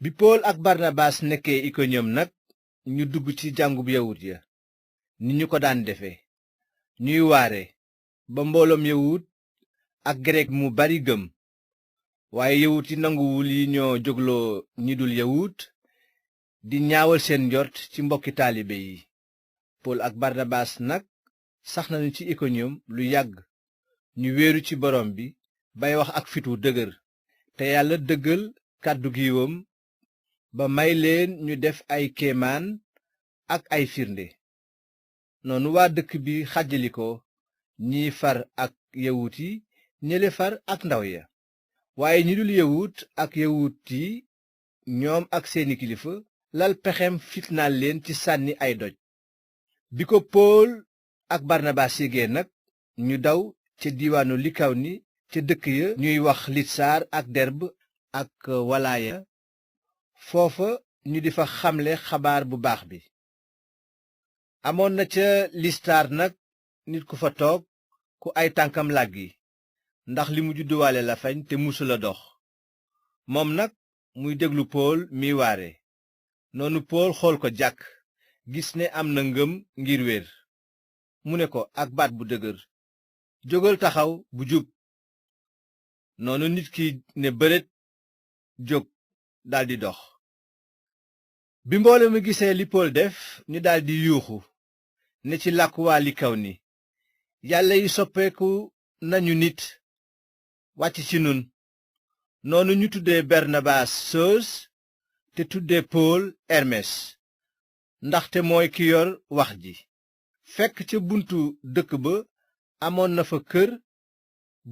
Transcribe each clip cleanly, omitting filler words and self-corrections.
bi pool ak barnabaas nekkee ikoniyom nag ñu dugg ci jàngub yawut ya ni ñu ko daan defe ñuy waare ba mbooloom yawut ak grek mu bari gëm waaye yawut yi nanguwul yi ñoo jógloo ñi dul yawut di ñaawal seen njort ci mbokki taalibe yi pool ak barnabaas nag sax nañu ci ikoniyom lu yàgg ñu wéeru ci borom bi bay wax ak fit wu dëgër te yàlla dëggal kàddu giiwam ba may leen ñu def ay kéemaan ak ay firnde noonu waa dëkk bi xàjjalikoo ñii far ak yawut yi ñele far ak ndaw ya waaye ñi dul yawut ak yawut yi ñoom ak seeni kilifa lal pexem fitnaal leen ci sànni ay doj bi ko pool ak barnabaas yégee nag ñu daw ca diiwaanu likawni ca dëkk ya ñuy wax litsaar ak derb ak walaaya foofa ñu di fa xamle xabaar bu baax bi amoon na ca listaar nag nit ku fa toog ku ay tànkam làggi ndax li mu judduwaale la fañ te musula dox moom nag muy déglu pool mi waare noonu pool xool ko jàkk gis ne am na ngëm ngir wér mu ne ko ak baat bu dëgër jógal taxaw bu jub noonu nit ki ne bëret jóg daldi dox bi mbooloo mi gisee li pool def ñu daldi yuuxu ne ci làkku waa likawni yàlla yi soppeeku nañu nit wàcc ci nun noonu ñu tuddee barnabaas soos te tuddee pool hermes ndaxte mooy ki yor wax ji fekk ca buntu dëkk ba amoon na fa kër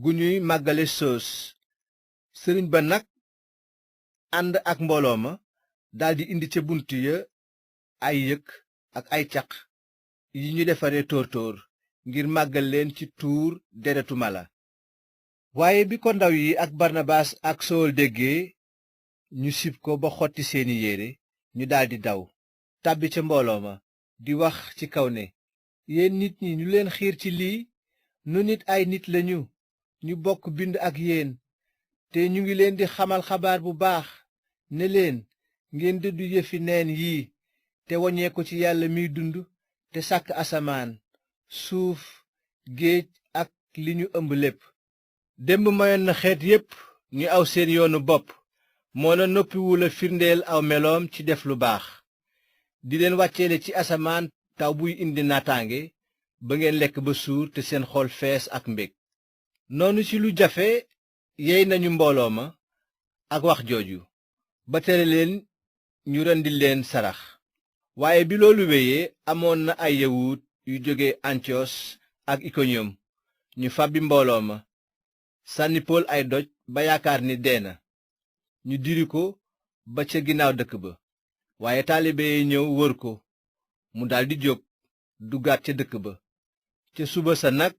gu ñuy màggale soos sëriñ ba nag ànd ak mbooloo ma daldi indi ca bunt ya ay yëkk ak ay caq yi ñu defare tóor-tóor ngir màggal leen ci tuur deretu mala waaye bi ko ndaw yi ak barnabaas ak sool déggee ñu sib ko ba xotti seeni yére ñu daldi daw tàbbi ca mbooloo ma di wax ci kaw ne yéen nit ñi ñu leen xiir ci lii nu nit ay nit lañu ñu bokk bind ak yéen te ñu ngi leen di xamal xabaar bu baax ne leen ngeen dëddu yëfi neen yii te woññee ko ci yàlla miy dund te sàkk asamaan suuf géej ak li ñu ëmb lépp démb mayoon na xeet yépp ñu aw seen yoonu bopp moona noppiwula firndeel aw meloom ci def lu baax di leen wàcceele ci asamaan taw buy indi naataange ba ngeen lekk ba suur te seen xol fees ak mbég noonu ci lu jafe yey nañu mbooloo ma ak wax jooju ba tere leen ñu rendil leen sarax waaye bi loolu wéyee amoon na ay yawut yu jóge antiyos ak ikoniyom ñu fàbbi mbooloo ma sànni pool ay doj ba yaakaar ni dee na ñu diri ko ba ca ginnaaw dëkk ba waaye taalibe yi ñëw wër ko mu daldi jóg duggaat ca dëkk ba ca suba sa nag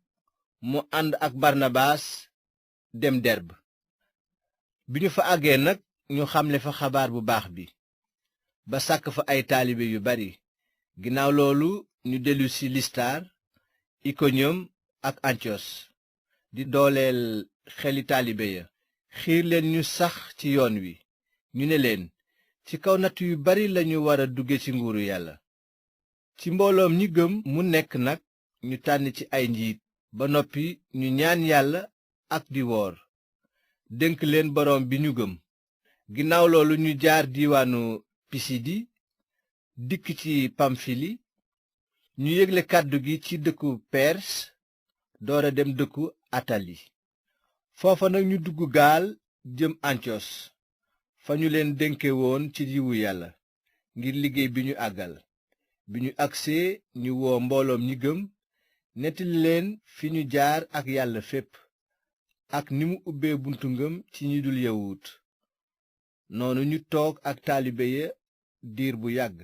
mu ànd ak barnabaas dem derb bi ñu fa àggee nag ñu xamle fa xabaar bu baax bi ba sàkk fa ay taalibe yu bari ginnaaw loolu ñu dellusi listar ikoniyom ak antiyos di dooleel xeli taalibe ya xiir leen ñu sax ci yoon wi ñu ne leen ci kaw natt yu bari lañu wara dugge ci nguuru yàlla ci mbooloom ñi gëm mu nekk nag ñu tànn ci ay njiit ba noppi ñu ñaan yàlla ak di woor dénk leen boroom bi ñu gëm ginnaaw loolu ñu jaar diiwaanu pisidi dikk ci pamfili ñu yégle kàddu gi ci dëkku pers doora dem dëkku atali foofa nag ñu dugg gaal jëm antiyos fa ñu leen dénke woon ci yiwu yàlla ngir liggéey bi ñu àggal bi ñu agsee ñu woo mbooloom ñi gëm nettali leen fi ñu jaar ak yàlla fépp ak ni mu ubbee buntu ngëm ci ñi dul yawut noonu ñu toog ak taalibe ya diir bu yàgg